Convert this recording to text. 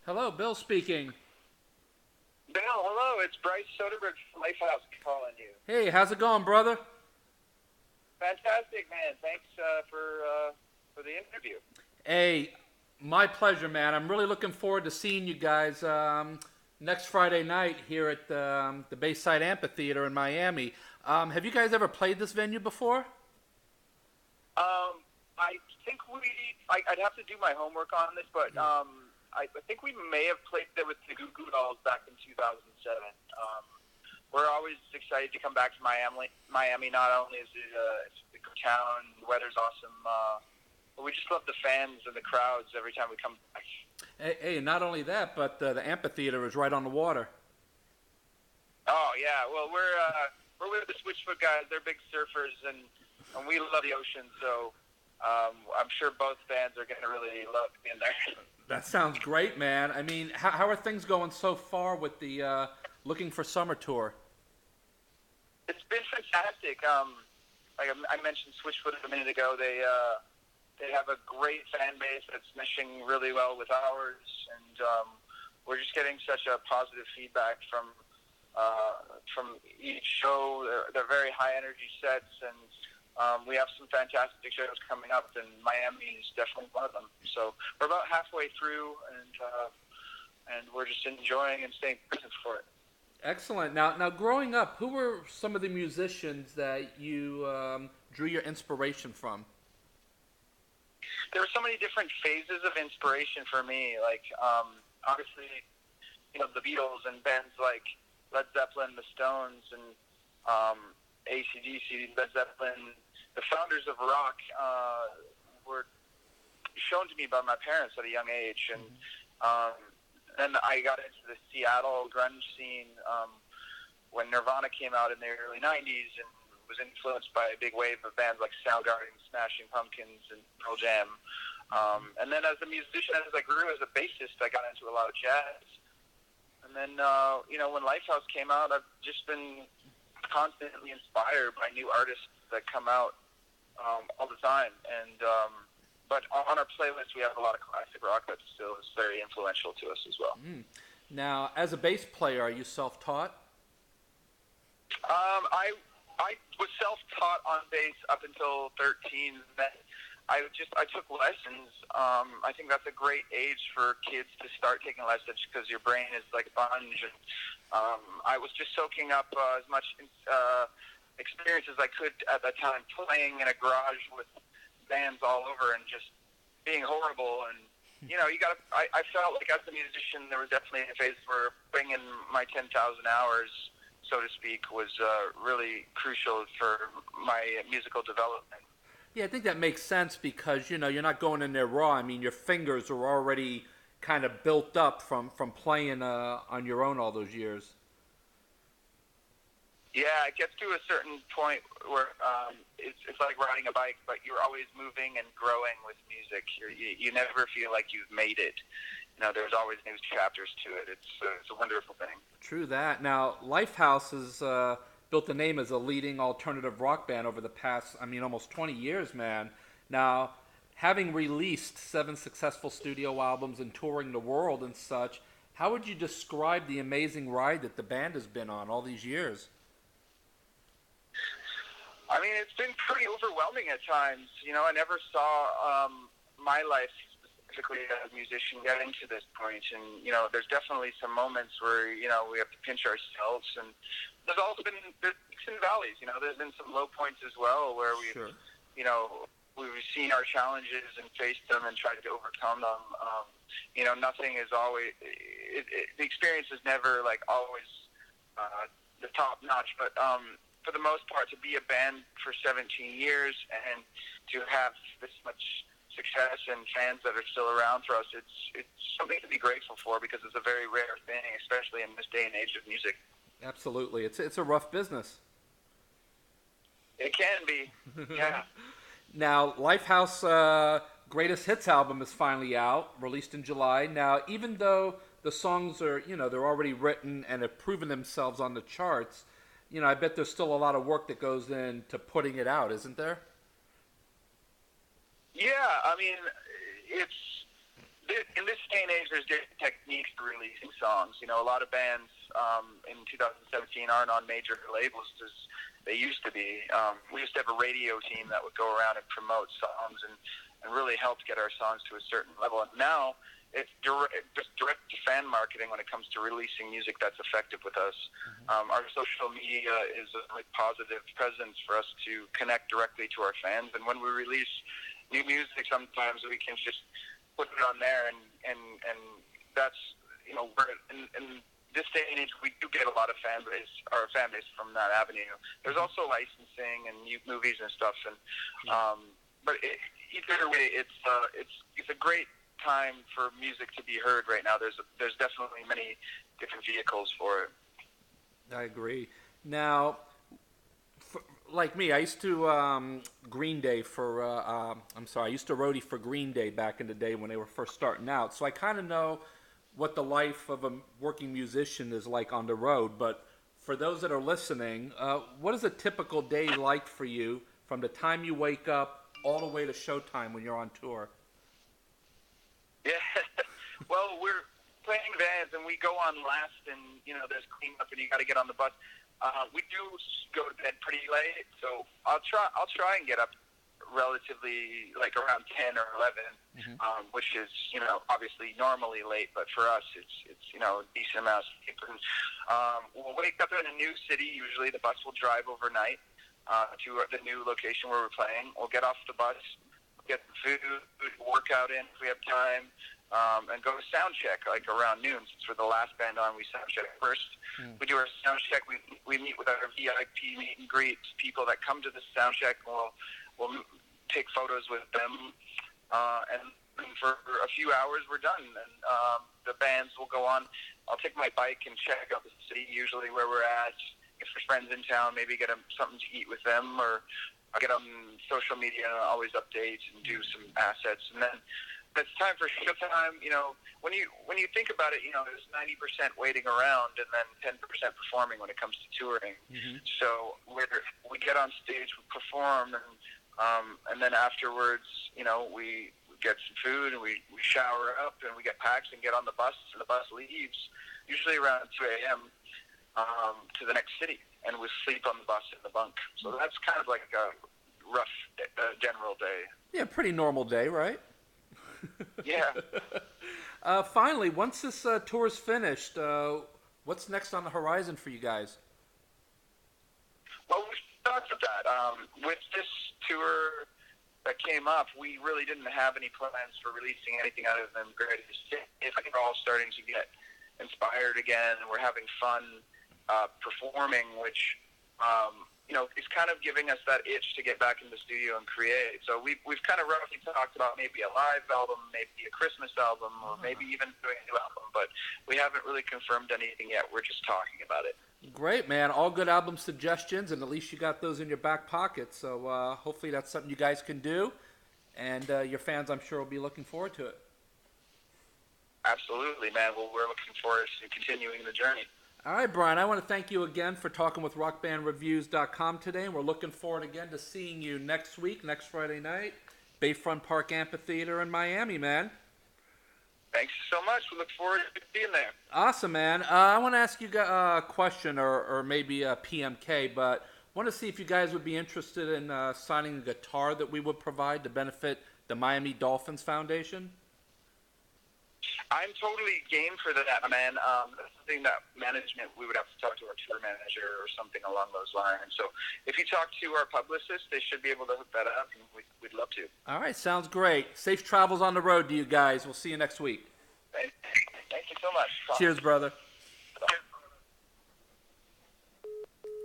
Hello, Bill speaking. Bill, hello. It's Bryce Soderbergh from Lifehouse calling you. Hey, how's it going, brother? Fantastic, man. Thanks for the interview. Hey, my pleasure, man. I'm really looking forward to seeing you guys next Friday night here at the Bayside Amphitheater in Miami. Have you guys ever played this venue before? I think I'd have to do my homework on this, but I think we may have played there with the Goo Goo Dolls back in 2007. We're always excited to come back to Miami. Miami, not only is it it's a good town, the weather's awesome, but we just love the fans and the crowds every time we come back. Hey, not only that, but the amphitheater is right on the water. Oh yeah, well we're with the Switchfoot guys. They're big surfers, and we love the ocean. So I'm sure both bands are going to really love being there. That sounds great, man. I mean, how are things going so far with the Looking for Summer tour? It's been fantastic. Like I mentioned Switchfoot a minute ago, they have a great fan base that's meshing really well with ours, and we're just getting such a positive feedback from each show. They're very high energy sets, and we have some fantastic shows coming up, and Miami is definitely one of them. So we're about halfway through, and we're just enjoying and staying present for it. Excellent. Now, growing up, who were some of the musicians that you drew your inspiration from? There were so many different phases of inspiration for me. Like obviously, the Beatles and bands like Led Zeppelin, the Stones, and AC/DC, Led Zeppelin. The founders of rock were shown to me by my parents at a young age, and then I got into the Seattle grunge scene when Nirvana came out in the early '90s, and was influenced by a big wave of bands like Soundgarden, Smashing Pumpkins, and Pearl Jam. And then as a musician, as I grew as a bassist, I got into a lot of jazz. And then, when Lifehouse came out, I've just been constantly inspired by new artists that come out all the time. And but on our playlist, we have a lot of classic rock that still is very influential to us as well. Now, as a bass player, are you self-taught? I was self-taught on bass up until 13. Then I took lessons. I think that's a great age for kids to start taking lessons because your brain is like a sponge. And I was just soaking up as much experience as I could at that time, playing in a garage with bands all over and just being horrible. And I felt like as a musician, there was definitely a phase where bringing my 10,000 hours, so to speak, was really crucial for my musical development. Yeah, I think that makes sense because you're not going in there raw. I mean, your fingers are already kind of built up from playing on your own all those years. Yeah, it gets to a certain point where it's like riding a bike, but you're always moving and growing with music. You never feel like you've made it. There's always new chapters to it. It's a wonderful thing. True that. Now, Lifehouse has built a name as a leading alternative rock band over the past, almost 20 years, man. Now, having released 7 successful studio albums and touring the world and such, how would you describe the amazing ride that the band has been on all these years? I mean, it's been pretty overwhelming at times. I never saw my life specifically as a musician getting to this point. And, there's definitely some moments where, we have to pinch ourselves. And there's also been peaks and valleys. There's been some low points as well where we've, Sure. We've seen our challenges and faced them and tried to overcome them. Nothing is always, the experience is never like always the top notch, but for the most part, to be a band for 17 years and to have this much success and fans that are still around for us, it's something to be grateful for because it's a very rare thing, especially in this day and age of music. Absolutely. It's a rough business. It can be, yeah. Now, Lifehouse Greatest Hits album is finally out, released in July. Now, even though the songs are, they're already written and have proven themselves on the charts, I bet there's still a lot of work that goes into putting it out, isn't there? Yeah, I mean, it's In this day and age, there's different techniques for releasing songs. You know, a lot of bands in 2017 aren't on major labels as they used to be. We used to have a radio team that would go around and promote songs and really help get our songs to a certain level. And now it's just direct to fan marketing when it comes to releasing music that's effective with us. Our social media is a really positive presence for us to connect directly to our fans. And when we release new music, sometimes we can just put it on there, and that's, you know, we're in this day and age, we do get a lot of fan base from that avenue. There's also licensing and new movies and stuff, and but either way, it's a great time for music to be heard right now. There's definitely many different vehicles for it. I agree. Now, like me, I used to Green Day for. I used to roadie for Green Day back in the day when they were first starting out. So I kind of know what the life of a working musician is like on the road. But for those that are listening, what is a typical day like for you from the time you wake up all the way to showtime when you're on tour? Yeah, well, we're playing bands and we go on last, and you know there's cleanup and you got to get on the bus. We do go to bed pretty late, so I'll try and get up relatively like around 10 or 11, which is, you know, obviously normally late, but for us it's you know, a decent amount of sleep. And we'll wake up in a new city. Usually the bus will drive overnight to the new location where we're playing. We'll get off the bus, get the food, workout in if we have time, and go to sound check like around noon. Since we're the last band on, we sound check first. We do our sound check. We meet with our VIP meet and greet people that come to the sound check. We'll take photos with them, and for a few hours we're done. And the bands will go on. I'll take my bike and check out the city, usually where we're at. If there's friends in town, maybe get them something to eat with them, or I'll get on social media and always update and do some assets. And then it's time for showtime. You know, when you think about it, you know, there's 90% waiting around and then 10% performing when it comes to touring. So we get on stage, we perform, and then afterwards, you know, we get some food and we shower up and we get packed and get on the bus, and the bus leaves usually around 2 a.m. To the next city, and we sleep on the bus in the bunk. So that's kind of like a rough general day. Yeah, pretty normal day, right? Yeah. Finally, once this tour is finished, what's next on the horizon for you guys? Well, we talked about that. With this tour that came up, we really didn't have any plans for releasing anything other than Greatest Hits. I think we're all starting to get inspired again, and we're having fun performing, which you know, is kind of giving us that itch to get back in the studio and create. So we've kind of roughly talked about maybe a live album, maybe a Christmas album, or maybe even doing a new album, but we haven't really confirmed anything yet. We're just talking about it. Great, man. All good album suggestions, and at least you got those in your back pocket. So hopefully that's something you guys can do, and your fans, I'm sure, will be looking forward to it. Absolutely, man. Well, we're looking forward to continuing the journey. All right, Brian, I want to thank you again for talking with rockbandreviews.com today, and we're looking forward again to seeing you next week, next Friday night, Bayfront Park Amphitheater in Miami, man. Thanks so much. We look forward to being there. Awesome, man. I want to ask you a question, or maybe a PMK, but I want to see if you guys would be interested in signing a guitar that we would provide to benefit the Miami Dolphins Foundation. I'm totally game for that, man. That's something that management, we would have to talk to our tour manager or something along those lines. So if you talk to our publicist, they should be able to hook that up, and we'd love to. All right, sounds great. Safe travels on the road to you guys. We'll see you next week. Thank you so much. Cheers, brother.